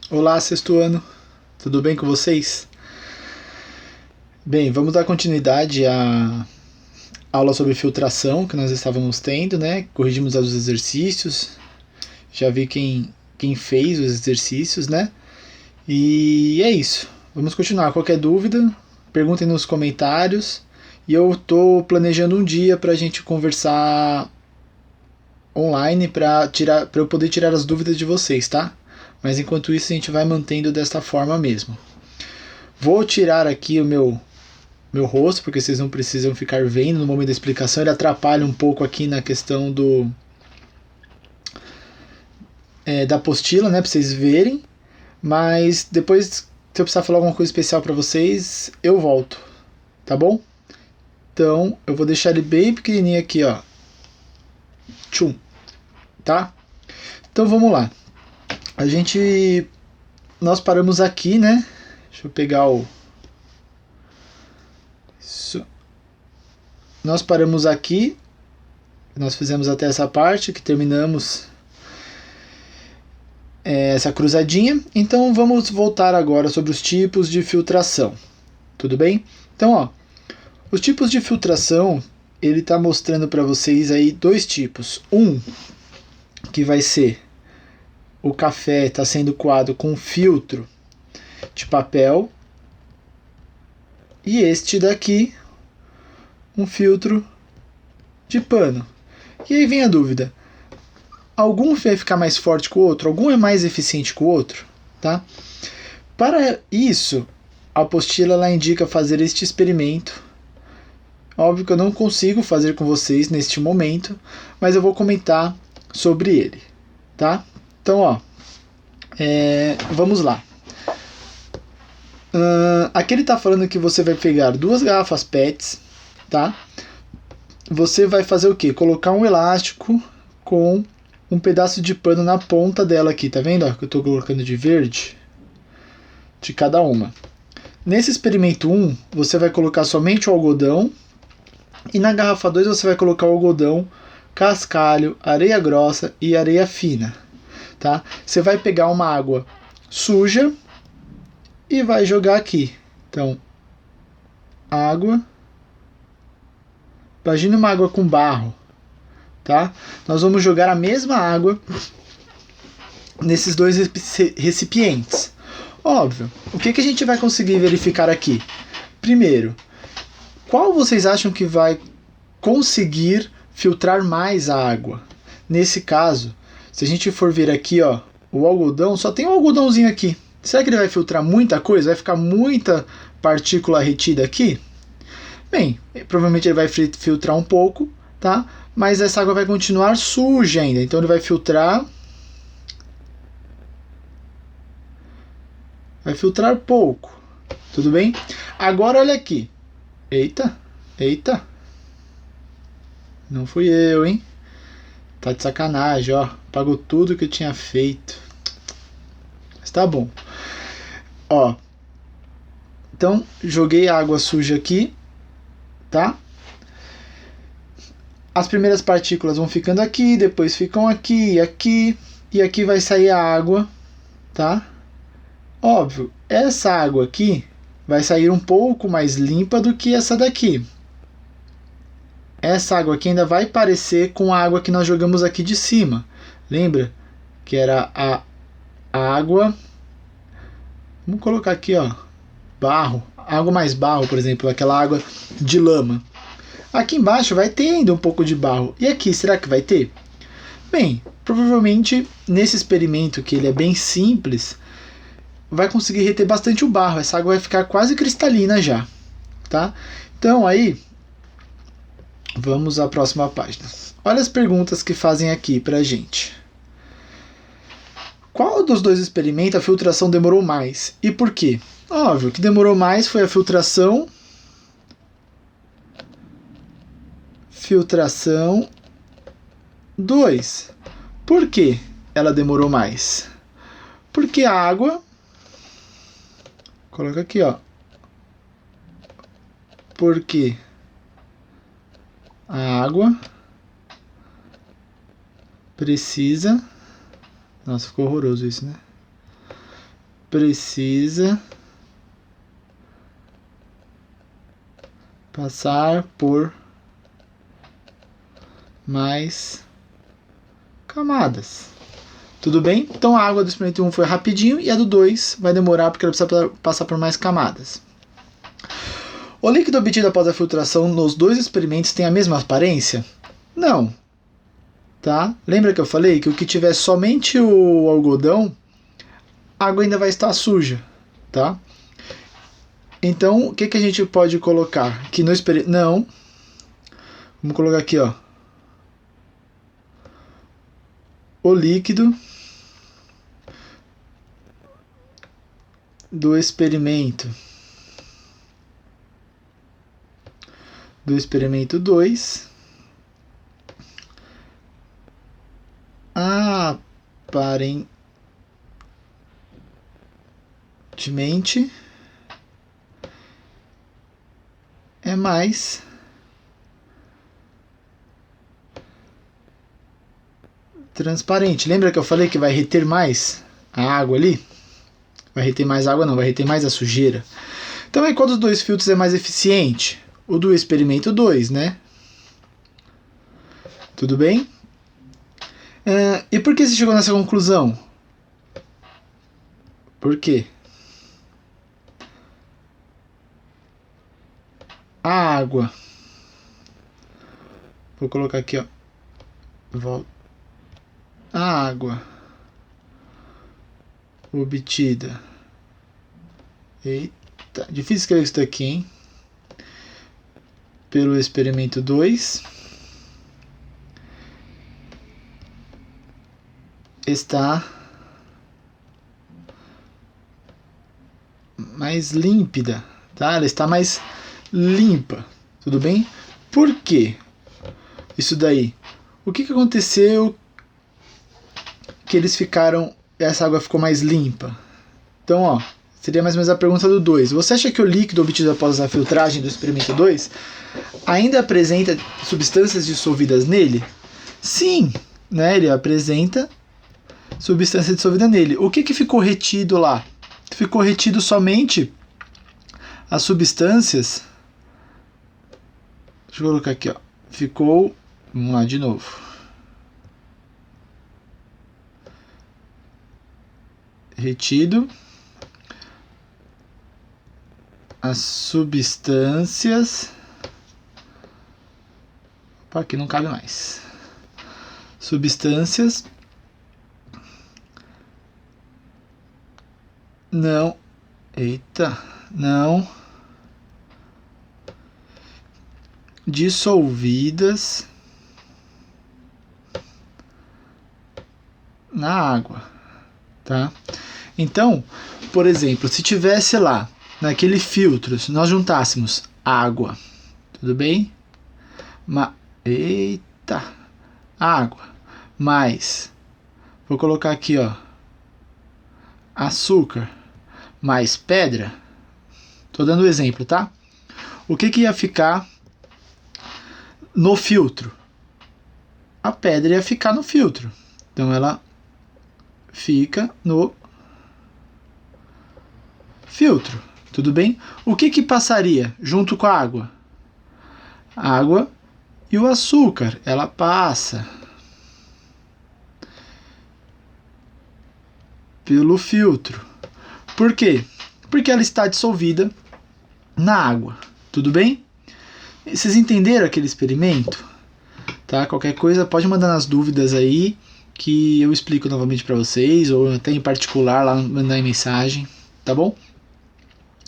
Olá, sexto ano, tudo bem com vocês? Bem, vamos dar continuidade à aula sobre filtração que nós estávamos tendo, né? Corrigimos os exercícios, já vi quem fez os exercícios, né? E é isso, vamos continuar. Qualquer dúvida, perguntem nos comentários. E eu estou planejando um dia para a gente conversar online para eu poder tirar as dúvidas de vocês, tá? Mas enquanto isso a gente vai mantendo desta forma mesmo. Vou tirar aqui o meu rosto, porque vocês não precisam ficar vendo no momento da explicação. Ele atrapalha um pouco aqui na questão da apostila, né, para vocês verem. Mas depois, se eu precisar falar alguma coisa especial para vocês, eu volto, tá bom? Então, eu vou deixar ele bem pequenininho aqui, ó. Tchum, tá? Então, vamos lá. Nós paramos aqui, né? Deixa eu pegar o... Isso. Nós paramos aqui. Nós fizemos até essa parte, que terminamos essa cruzadinha. Então vamos voltar agora sobre os tipos de filtração. Tudo bem? Então, ó, os tipos de filtração, ele está mostrando para vocês aí dois tipos. Um, que vai ser o café está sendo coado com filtro de papel. E este daqui, um filtro de pano. E aí vem a dúvida. Algum vai ficar mais forte que o outro? Algum é mais eficiente que o outro? Tá? Para isso, a apostila ela indica fazer este experimento. Óbvio que eu não consigo fazer com vocês neste momento, mas eu vou comentar sobre ele. Tá? Então, ó, vamos lá. Aqui ele está falando que você vai pegar duas garrafas PETs, tá? Você vai fazer o quê? Colocar um elástico com um pedaço de pano na ponta dela aqui, tá vendo? Ó, que eu estou colocando de verde de cada uma. Nesse experimento 1, você vai colocar somente o algodão e na garrafa 2 você vai colocar o algodão, cascalho, areia grossa e areia fina, tá? Você vai pegar uma água suja e vai jogar aqui. Então, água. Imagina uma água com barro, tá? Nós vamos jogar a mesma água nesses dois recipientes. Óbvio, o que a gente vai conseguir verificar aqui? Primeiro, qual vocês acham que vai conseguir filtrar mais a água? Nesse caso, se a gente for ver aqui, ó, o algodão, só tem um algodãozinho aqui. Será que ele vai filtrar muita coisa? Vai ficar muita partícula retida aqui? Bem, provavelmente ele vai filtrar um pouco, tá? Mas essa água vai continuar suja ainda, então ele vai filtrar pouco, tudo bem? Agora olha aqui. Eita, eita. Não fui eu, hein? Tá de sacanagem, ó. Pagou tudo que eu tinha feito. Mas tá bom. Ó. Então, joguei a água suja aqui, tá? As primeiras partículas vão ficando aqui, depois ficam aqui e aqui, e aqui vai sair a água, tá? Óbvio, essa água aqui vai sair um pouco mais limpa do que essa daqui. Essa água aqui ainda vai parecer com a água que nós jogamos aqui de cima. Lembra? Que era a água... Vamos colocar aqui, ó, barro. Água mais barro, por exemplo, aquela água de lama. Aqui embaixo vai ter ainda um pouco de barro. E aqui, será que vai ter? Bem, provavelmente nesse experimento, que ele é bem simples, vai conseguir reter bastante o barro. Essa água vai ficar quase cristalina já, tá? Então aí, vamos à próxima página. Olha as perguntas que fazem aqui pra gente. Qual dos dois experimentos a filtração demorou mais? E por quê? Óbvio, o que demorou mais foi a filtração 2. Por que ela demorou mais? Porque a água... Coloca aqui, ó. Porque a água precisa... Nossa, ficou horroroso isso, né? precisa passar por mais camadas. Tudo bem? Então a água do experimento 1 foi rapidinho e a do 2 vai demorar porque ela precisa passar por mais camadas. O líquido obtido após a filtração nos dois experimentos tem a mesma aparência? Não. Tá? Lembra que eu falei que o que tiver somente o algodão, a água ainda vai estar suja. Tá? Então, o que a gente pode colocar? Aqui no experimento. Não. Vamos colocar aqui, ó. O líquido do experimento 2 aparentemente é mais transparente. Lembra que eu falei que vai reter mais a água ali? Vai reter mais água não, vai reter mais a sujeira. Então aí qual dos dois filtros é mais eficiente? O do experimento 2, né? Tudo bem? E por que você chegou nessa conclusão? Por quê? A água. Vou colocar aqui, ó. Volta. A água obtida. Eita, difícil escrever isso daqui, hein? Pelo experimento 2 está mais límpida, tá? Ela está mais limpa, tudo bem? Por quê? Isso daí. O que aconteceu que essa água ficou mais limpa? Então, ó, seria mais ou menos a pergunta do 2. Você acha que o líquido obtido após a filtragem do experimento 2 ainda apresenta substâncias dissolvidas nele? Sim, né? Ele apresenta substância dissolvida nele. O que ficou retido lá? Ficou retido somente as substâncias. Deixa eu colocar aqui, ó. Ficou. Vamos lá de novo. Retido as substâncias. Opa, aqui não cabe mais. Substâncias não. Eita, não dissolvidas na água, tá? Então, por exemplo, se tivesse lá naquele filtro, se nós juntássemos água, tudo bem? Eita, água, mais, vou colocar aqui, ó, açúcar, mais pedra, tô dando um exemplo, tá? O que ia ficar no filtro? A pedra ia ficar no filtro, então ela fica no filtro, tudo bem? O que passaria junto com a água? A água e o açúcar, ela passa pelo filtro. Por quê? Porque ela está dissolvida na água, tudo bem? Vocês entenderam aquele experimento? Tá? Qualquer coisa pode mandar nas dúvidas aí que eu explico novamente para vocês, ou até em particular lá mandar em mensagem, tá bom?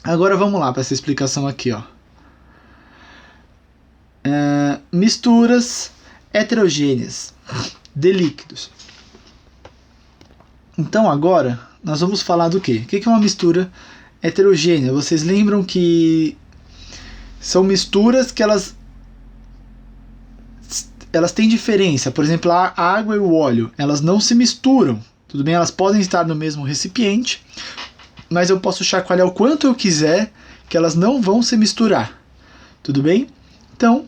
Agora vamos lá para essa explicação aqui, ó. Misturas heterogêneas de líquidos. Então agora nós vamos falar do quê? O que é uma mistura heterogênea? Vocês lembram que são misturas que elas têm diferença. Por exemplo, a água e o óleo, elas não se misturam. Tudo bem? Elas podem estar no mesmo recipiente, mas eu posso chacoalhar o quanto eu quiser que elas não vão se misturar. Tudo bem? Então,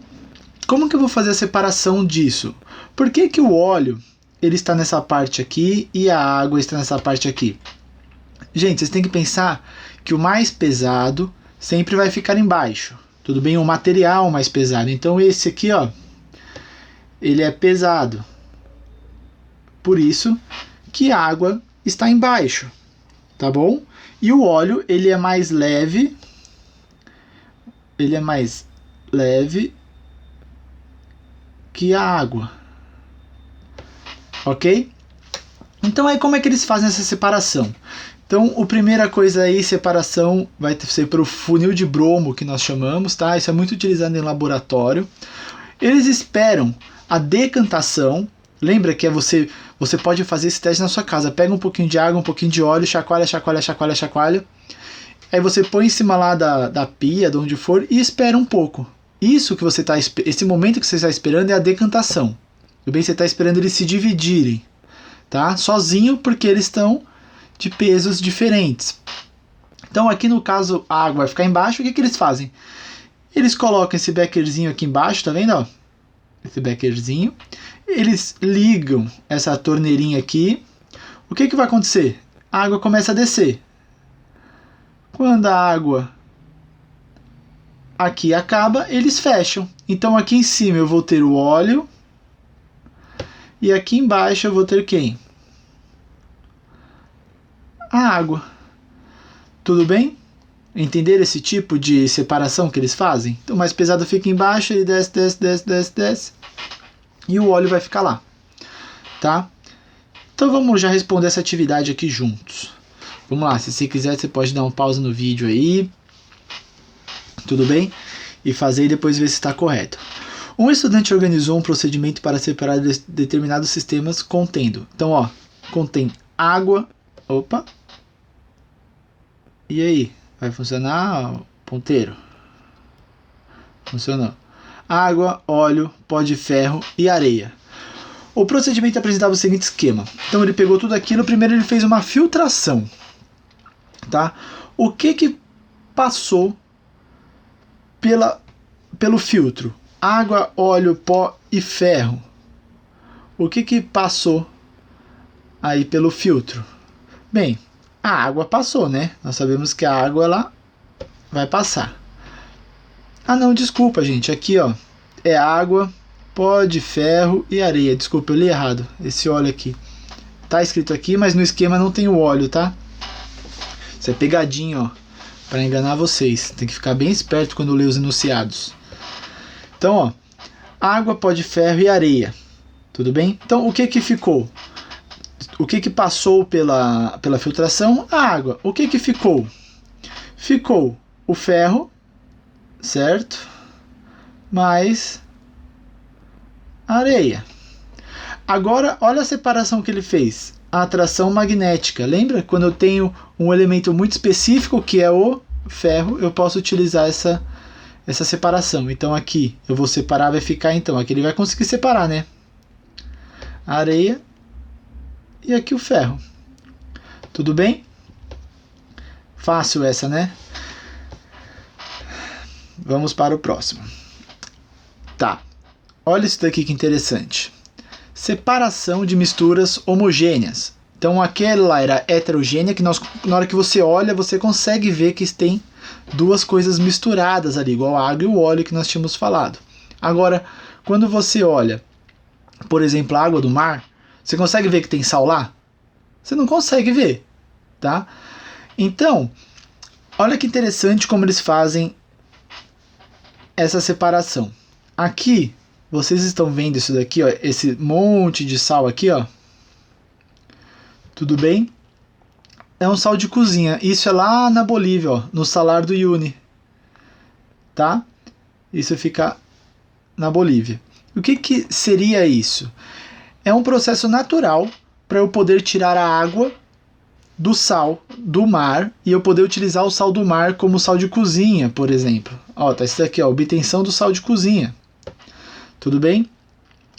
como que eu vou fazer a separação disso? Por que o óleo ele está nessa parte aqui e a água está nessa parte aqui? Gente, vocês têm que pensar que o mais pesado sempre vai ficar embaixo. Tudo bem? O material mais pesado. Então esse aqui, ó, ele é pesado. Por isso que a água está embaixo, tá bom? E o óleo, ele é mais leve. Ele é mais leve que a água. Ok? Então aí como é que eles fazem essa separação? Então, a primeira coisa aí, separação, vai ser para o funil de bromo, que nós chamamos, tá? Isso é muito utilizado em laboratório. Eles esperam a decantação. Lembra que você pode fazer esse teste na sua casa. Pega um pouquinho de água, um pouquinho de óleo, chacoalha, chacoalha, chacoalha, chacoalha. Aí você põe em cima lá da pia, de onde for, e espera um pouco. Isso que você esse momento que você está esperando é a decantação. Tudo bem? Você está esperando eles se dividirem, tá? Sozinho, porque eles estão de pesos diferentes. Então aqui no caso a água vai ficar embaixo. O que eles fazem? Eles colocam esse beckerzinho aqui embaixo, tá vendo? Ó? Esse beckerzinho. Eles ligam essa torneirinha aqui. O que vai acontecer? A água começa a descer. Quando a água aqui acaba, eles fecham. Então aqui em cima eu vou ter o óleo. E aqui embaixo eu vou ter quem? A água. Tudo bem? Entenderam esse tipo de separação que eles fazem? Então o mais pesado fica embaixo, ele desce, desce, desce, desce, desce. E o óleo vai ficar lá. Tá? Então vamos já responder essa atividade aqui juntos. Vamos lá, se você quiser você pode dar um pausa no vídeo aí. Tudo bem? E fazer e depois ver se está correto. Um estudante organizou um procedimento para separar determinados sistemas contendo. Então, ó, contém água. Opa. E aí? Vai funcionar o ponteiro? Funcionou. Água, óleo, pó de ferro e areia. O procedimento apresentava o seguinte esquema. Então ele pegou tudo aquilo, primeiro ele fez uma filtração. Tá? O que passou pelo filtro? Água, óleo, pó e ferro. O que passou aí pelo filtro? Bem, a água passou, né? Nós sabemos que a água ela vai passar. Ah não, desculpa gente, aqui ó, é água, pó de ferro e areia. Desculpa, eu li errado, esse óleo aqui. Tá escrito aqui, mas no esquema não tem o óleo, tá? Isso é pegadinho, ó, para enganar vocês. Tem que ficar bem esperto quando lê os enunciados. Então, ó, água, pó de ferro e areia. Tudo bem? Então, o que ficou? O que passou pela filtração? A água. O que ficou? Ficou o ferro, certo? Mais a areia. Agora, olha a separação que ele fez. A atração magnética. Lembra? Quando eu tenho um elemento muito específico, que é o ferro, eu posso utilizar essa separação. Então aqui eu vou separar, vai ficar então. Aqui ele vai conseguir separar, né? A areia e aqui o ferro. Tudo bem? Fácil essa, né? Vamos para o próximo. Tá. Olha isso daqui que interessante. Separação de misturas homogêneas. Então aquela lá era heterogênea, que na hora que você olha, você consegue ver que tem duas coisas misturadas ali, igual a água e o óleo que nós tínhamos falado. Agora, quando você olha, por exemplo, a água do mar, você consegue ver que tem sal lá? Você não consegue ver, tá? Então, olha que interessante como eles fazem essa separação. Aqui, vocês estão vendo isso daqui, ó, esse monte de sal aqui, ó. Tudo bem? É um sal de cozinha. Isso é lá na Bolívia, ó, no Salar do Uyuni. Tá? Isso fica na Bolívia. O que seria isso? É um processo natural para eu poder tirar a água do sal do mar e eu poder utilizar o sal do mar como sal de cozinha, por exemplo. Ó, tá isso aqui, ó, obtenção do sal de cozinha. Tudo bem?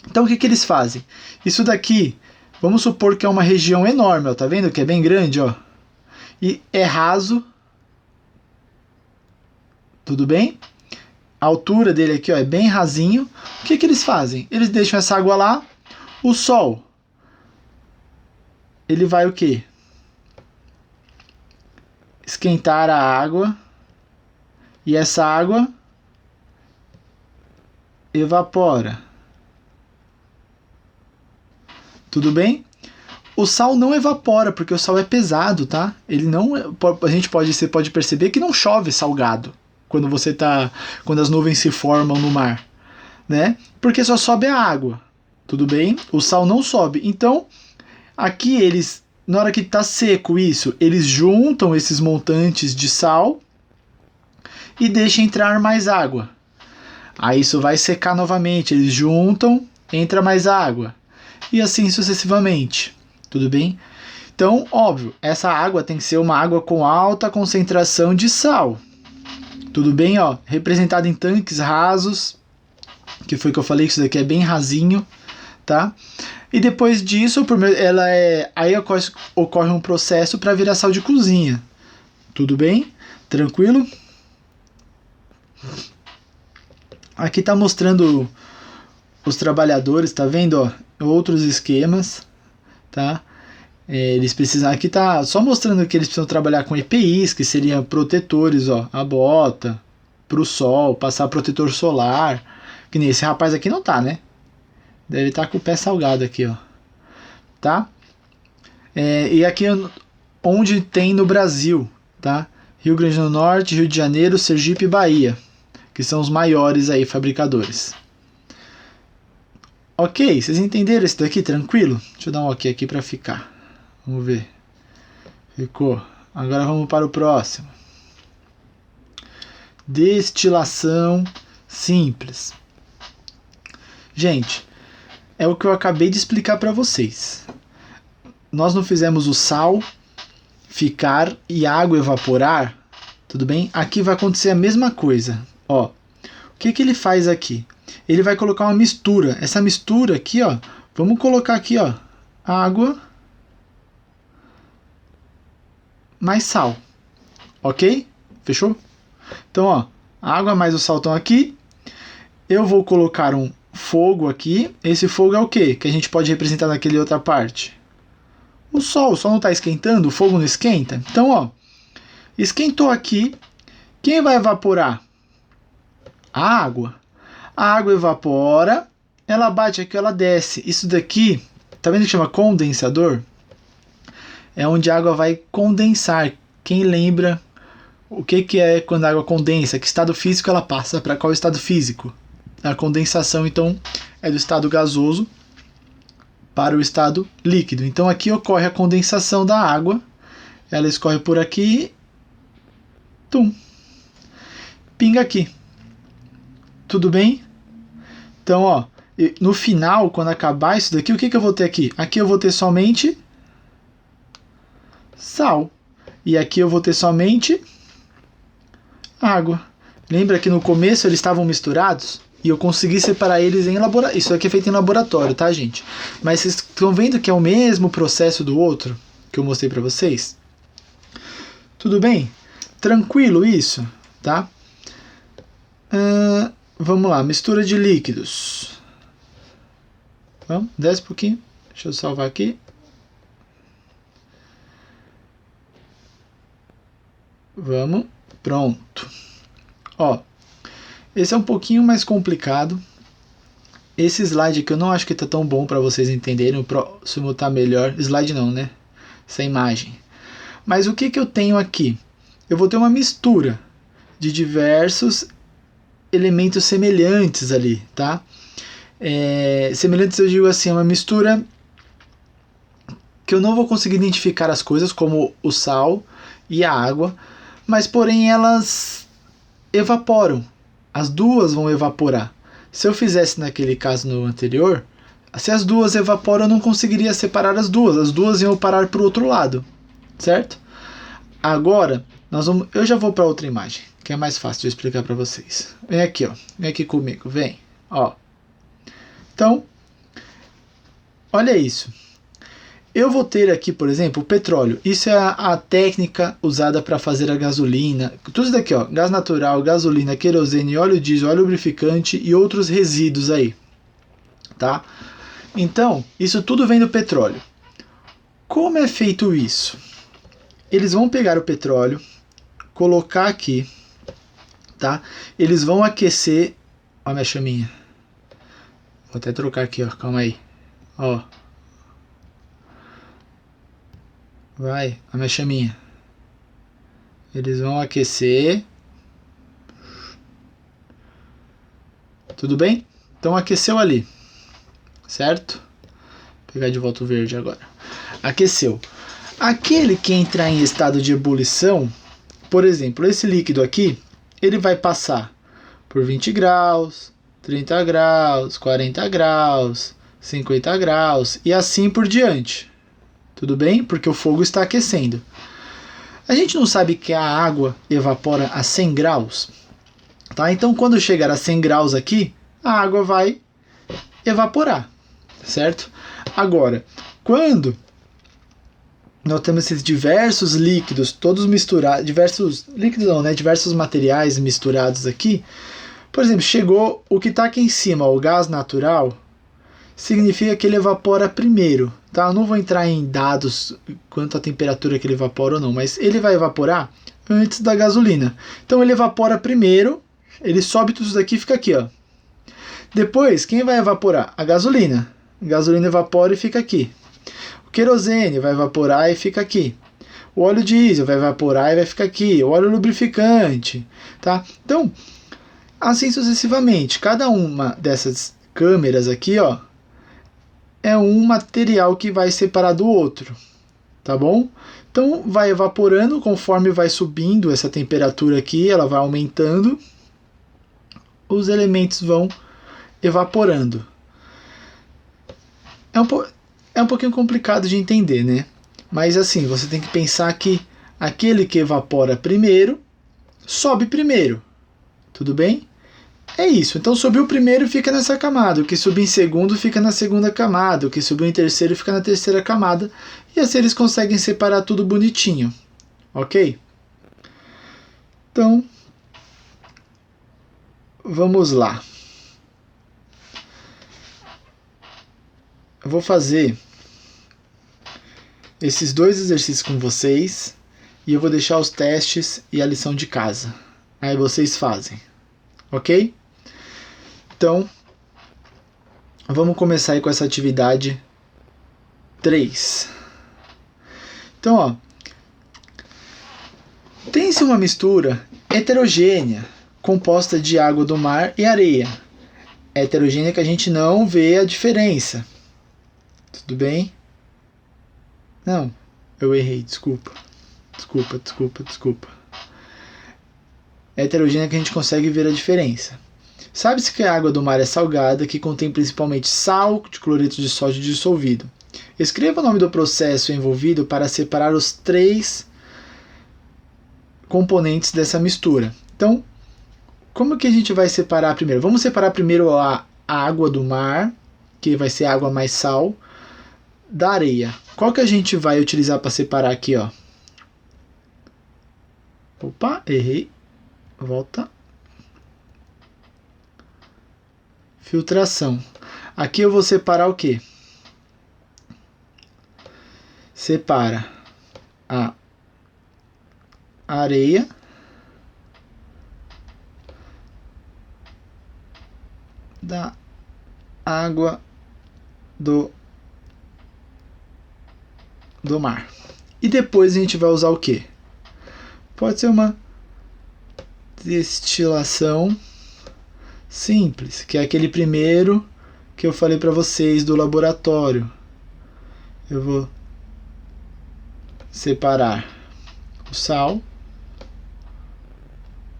Então o que eles fazem? Isso daqui, vamos supor que é uma região enorme, ó, tá vendo que é bem grande, ó. E é raso. Tudo bem? A altura dele aqui, ó, é bem rasinho. O que eles fazem? Eles deixam essa água lá. O sol, ele vai o quê? esquentar a água e essa água evapora. Tudo bem? O sal não evapora, porque o sal é pesado, tá? Ele não, você pode perceber que não chove salgado quando as nuvens se formam no mar, né? Porque só sobe a água. Tudo bem? O sal não sobe. Então, aqui eles, na hora que está seco isso, eles juntam esses montantes de sal e deixam entrar mais água. Aí isso vai secar novamente, eles juntam, entra mais água. E assim sucessivamente. Tudo bem? Então, óbvio, essa água tem que ser uma água com alta concentração de sal. Tudo bem? Ó, representado em tanques rasos, que foi que eu falei que isso daqui é bem rasinho, tá? E depois disso, aí ocorre um processo para virar sal de cozinha. Tudo bem? Tranquilo? Aqui está mostrando os trabalhadores, tá vendo? Ó, outros esquemas, tá? Eles precisam, aqui tá só mostrando que eles precisam trabalhar com EPIs, que seriam protetores, ó, a bota, para o sol, passar protetor solar, que nem esse rapaz aqui não tá, né? Deve estar com o pé salgado aqui, ó, tá? E aqui onde tem no Brasil, tá? Rio Grande do Norte, Rio de Janeiro, Sergipe e Bahia, que são os maiores aí fabricadores. Ok, vocês entenderam isso daqui? Tranquilo? Deixa eu dar um ok aqui para ficar. Vamos ver. Ficou. Agora vamos para o próximo. Destilação simples. Gente, é o que eu acabei de explicar para vocês. Nós não fizemos o sal ficar e a água evaporar, tudo bem? Aqui vai acontecer a mesma coisa. Ó, o que ele faz aqui? Ele vai colocar uma mistura. Essa mistura aqui, ó, vamos colocar aqui, ó, água mais sal. Ok? Fechou? Então, ó, a água mais o sal estão aqui. Eu vou colocar um fogo aqui. Esse fogo é o quê? Que a gente pode representar naquele outra parte. O sol não está esquentando, o fogo não esquenta. Então, ó, esquentou aqui. Quem vai evaporar? A água. A água evapora, ela bate aqui, ela desce. Isso daqui, tá vendo que chama condensador? É onde a água vai condensar. Quem lembra o que é quando a água condensa? Que estado físico ela passa para qual estado físico? A condensação, então, é do estado gasoso para o estado líquido. Então aqui ocorre a condensação da água. Ela escorre por aqui. Tum. Pinga aqui. Tudo bem? Então, ó, no final, quando acabar isso daqui, o que eu vou ter aqui? Aqui eu vou ter somente sal. E aqui eu vou ter somente água. Lembra que no começo eles estavam misturados? E eu consegui separar eles em laboratório. Isso aqui é feito em laboratório, tá, gente? Mas vocês estão vendo que é o mesmo processo do outro que eu mostrei para vocês? Tudo bem? Tranquilo isso, tá? Vamos lá, mistura de líquidos. Vamos, desce um pouquinho. Deixa eu salvar aqui. Vamos, pronto. Ó, esse é um pouquinho mais complicado. Esse slide aqui eu não acho que tá tão bom para vocês entenderem. O próximo tá melhor. Slide não, né? Essa imagem. Mas o que eu tenho aqui? Eu vou ter uma mistura de diversos elementos semelhantes ali, tá? Semelhantes eu digo assim, é uma mistura que eu não vou conseguir identificar as coisas como o sal e a água, mas porém elas evaporam. As duas vão evaporar. Se eu fizesse naquele caso no anterior, se as duas evaporam eu não conseguiria separar as duas iam parar para o outro lado, certo? Agora, eu já vou para outra imagem, que é mais fácil de explicar para vocês. Vem aqui, ó. Vem aqui comigo, vem. Ó. Então, olha isso. Eu vou ter aqui, por exemplo, o petróleo. Isso é a técnica usada para fazer a gasolina. Tudo isso daqui, ó. Gás natural, gasolina, querosene, óleo diesel, óleo lubrificante e outros resíduos aí. Tá? Então, isso tudo vem do petróleo. Como é feito isso? Eles vão pegar o petróleo, colocar aqui, tá? Eles vão aquecer. Ó a minha chaminha. Vou até trocar aqui, ó. Calma aí. Ó. Vai, a minha chaminha. Eles vão aquecer. Tudo bem? Então aqueceu ali. Certo? Vou pegar de volta o verde agora. Aqueceu. Aquele que entrar em estado de ebulição, por exemplo, esse líquido aqui, ele vai passar por 20 graus, 30 graus, 40 graus, 50 graus e assim por diante. Tudo bem? Porque o fogo está aquecendo. A gente não sabe que a água evapora a 100 graus? Tá? Então, quando chegar a 100 graus aqui, a água vai evaporar, certo? Agora, quando nós temos esses diversos líquidos, todos misturados, diversos líquidos não, né? Diversos materiais misturados aqui. Por exemplo, chegou o que está aqui em cima, o gás natural, significa que ele evapora primeiro, tá? Eu não vou entrar em dados quanto a temperatura que ele evapora ou não, mas ele vai evaporar antes da gasolina. Então ele evapora primeiro, ele sobe tudo isso daqui e fica aqui, ó. Depois, quem vai evaporar? A gasolina. A gasolina evapora e fica aqui. O querosene vai evaporar e fica aqui. O óleo diesel vai evaporar e vai ficar aqui. O óleo lubrificante, tá? Então, assim sucessivamente. Cada uma dessas câmeras aqui, ó, é um material que vai separar do outro, tá bom? Então, vai evaporando conforme vai subindo essa temperatura aqui, ela vai aumentando, os elementos vão evaporando. É um pouquinho complicado de entender, né? Mas assim, você tem que pensar que aquele que evapora primeiro, sobe primeiro. Tudo bem? É isso. Então subiu primeiro fica nessa camada. O que subiu em segundo fica na segunda camada. O que subiu em terceiro fica na terceira camada. E assim eles conseguem separar tudo bonitinho. Ok? Então, vamos lá. Eu vou fazer esses dois exercícios com vocês e eu vou deixar os testes e a lição de casa. Aí vocês fazem, ok? Então, vamos começar aí com essa atividade 3. Então, ó, tem-se uma mistura heterogênea composta de água do mar e areia. É heterogênea que a gente não vê a diferença. Tudo bem? Não, eu errei, desculpa. Desculpa. É heterogênea que a gente consegue ver a diferença. Sabe-se que a água do mar é salgada, que contém principalmente sal de cloreto de sódio dissolvido. Escreva o nome do processo envolvido para separar os 3 componentes dessa mistura. Então, como que a gente vai separar primeiro? Vamos separar primeiro a água do mar, que vai ser a água mais sal, da areia. Qual que a gente vai utilizar para separar aqui, ó? Opa, errei. Volta. Filtração. Aqui eu vou separar o quê? Separa a areia da água do mar. E depois a gente vai usar o quê? Pode ser uma destilação simples, que é aquele primeiro que eu falei para vocês do laboratório. Eu vou separar o sal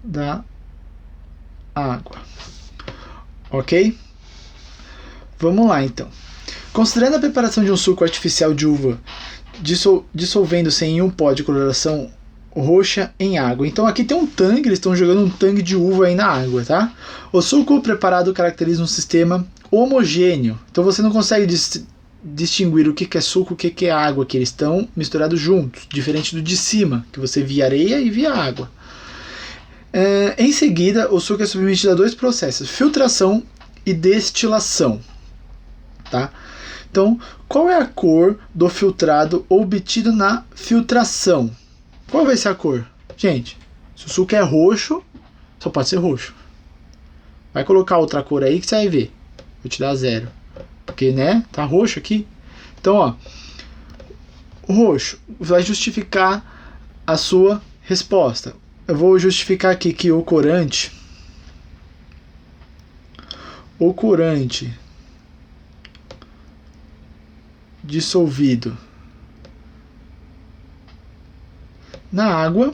da água. Ok? Vamos lá então. Considerando a preparação de um suco artificial de uva dissolvendo-se em um pó de coloração roxa em água. Então aqui tem um tanque, eles estão jogando um tanque de uva aí na água, tá? O suco preparado caracteriza um sistema homogêneo. Então você não consegue distinguir o que é suco, o que é água, que eles estão misturados juntos, diferente do de cima, que você via areia e via água. Em seguida, o suco é submetido a 2 processos, filtração e destilação, tá? Então, qual é a cor do filtrado obtido na filtração? Qual vai ser a cor? Gente, Se o suco é roxo, só pode ser roxo. Vai colocar outra cor aí que você vai ver. Vou te dar 0. Porque, né? Tá roxo aqui. Então, ó. Roxo vai justificar a sua resposta. Eu vou justificar aqui que o corante dissolvido na água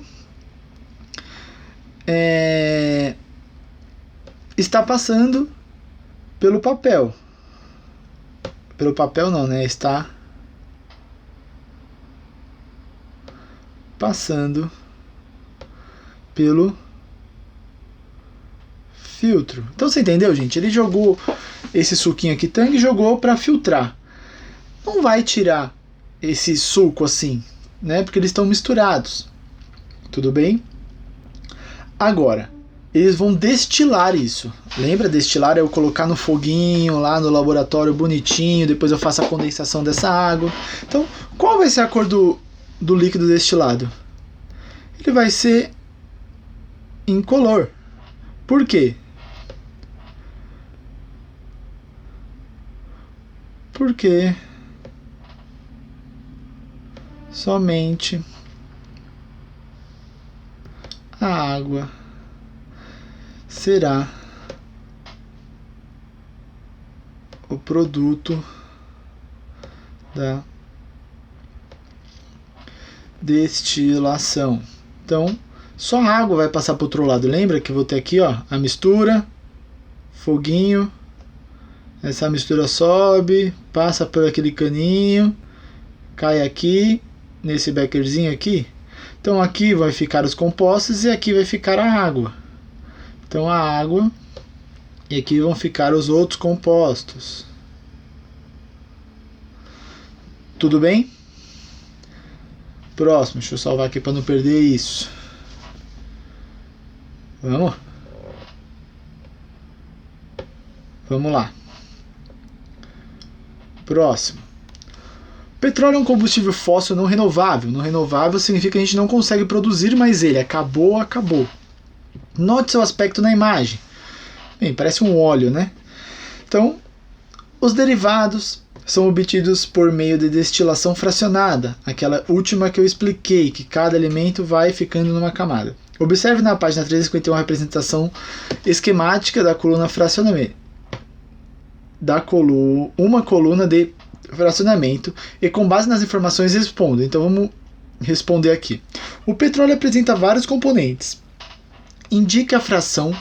está passando pelo papel. Pelo papel não, né? Está passando pelo filtro. Então você entendeu, gente? Ele jogou esse suquinho aqui, Tang, e jogou para filtrar. Não vai tirar esse suco assim, né? Porque eles estão misturados. Tudo bem? Agora, eles vão destilar isso. Lembra? Destilar é eu colocar no foguinho, lá no laboratório bonitinho, depois eu faço a condensação dessa água. Então, qual vai ser a cor do líquido destilado? Ele vai ser incolor. Por quê? Porque somente a água será o produto da destilação. Então, só a água vai passar para o outro lado. Lembra que eu vou ter aqui, ó, a mistura, foguinho. Essa mistura sobe, passa por aquele caninho, cai aqui, nesse bekerzinho aqui. Então aqui vai ficar os compostos e aqui vai ficar a água. Então a água e aqui vão ficar os outros compostos. Tudo bem? Próximo, deixa eu salvar aqui para não perder isso. Vamos lá. Próximo. Petróleo é um combustível fóssil não renovável. Não renovável significa que a gente não consegue produzir mais ele. Acabou. Note seu aspecto na imagem. Bem, parece um óleo, né? Então, os derivados são obtidos por meio de destilação fracionada, aquela última que eu expliquei, que cada elemento vai ficando numa camada. Observe na página 351 a representação esquemática da coluna fracionamento. Uma coluna de fracionamento e com base nas informações respondo. Então vamos responder aqui. O petróleo apresenta vários componentes. Indique a fração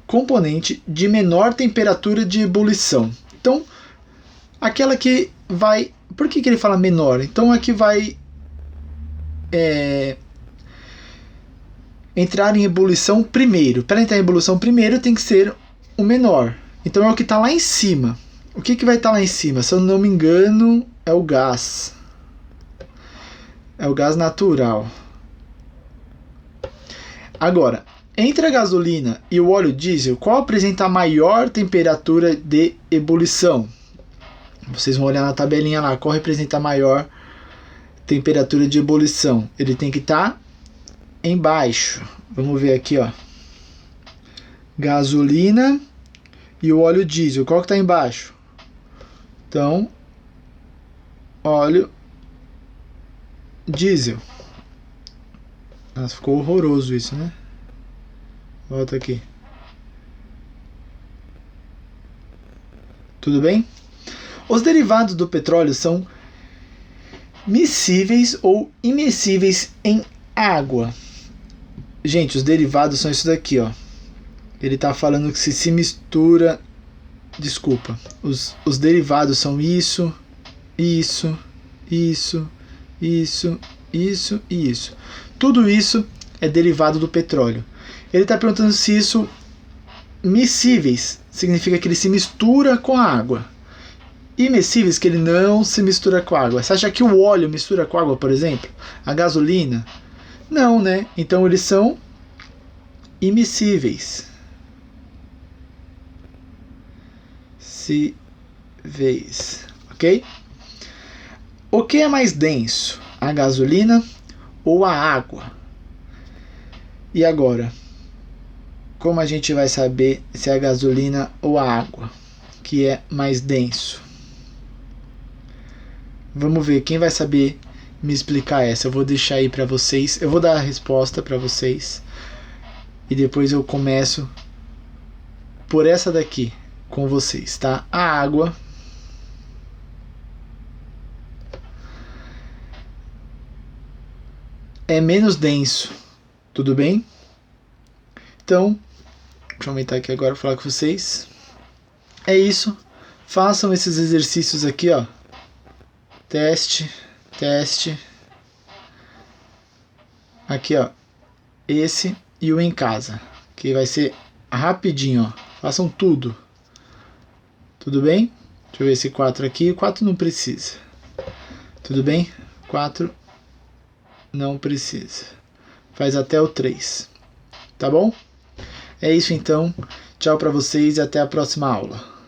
componente de menor temperatura de ebulição. Então, aquela que vai... Por que ele fala menor? Então aqui vai entrar em ebulição primeiro. Para entrar em ebulição primeiro tem que ser o menor. Então é o que está lá em cima. O que vai estar lá em cima? Se eu não me engano, é o gás. É o gás natural. Agora, entre a gasolina e o óleo diesel, qual apresenta a maior temperatura de ebulição? Vocês vão olhar na tabelinha lá, qual representa a maior temperatura de ebulição? Ele tem que estar embaixo. Vamos ver aqui, ó. Gasolina e o óleo diesel, qual que está embaixo? Então, óleo diesel. Nossa, ficou horroroso isso, né? Volta aqui. Tudo bem? Os derivados do petróleo são miscíveis ou immiscíveis em água. Gente, os derivados são isso daqui, ó. Ele está falando que se mistura... Desculpa. Os derivados são isso e isso. Tudo isso é derivado do petróleo. Ele está perguntando se isso... Miscíveis significa que ele se mistura com a água. Immiscíveis que ele não se mistura com a água. Você acha que o óleo mistura com a água, por exemplo? A gasolina? Não, né? Então eles são immiscíveis. Ok? O que é mais denso? A gasolina ou a água? E agora, como a gente vai saber se é a gasolina ou a água que é mais denso? Vamos ver, quem vai saber me explicar essa? Eu vou deixar aí para vocês, eu vou dar a resposta para vocês e depois eu começo por essa daqui com vocês, tá? A água é menos denso, tudo bem? Então, deixa eu aumentar aqui agora para falar com vocês. É isso. Façam esses exercícios aqui, ó. Teste, teste. Aqui, ó. Esse e o em casa, que vai ser rapidinho, ó. Façam tudo. Tudo bem? Deixa eu ver esse 4 aqui. 4 não precisa. Tudo bem? 4 não precisa. Faz até o 3. Tá bom? É isso então. Tchau pra vocês e até a próxima aula.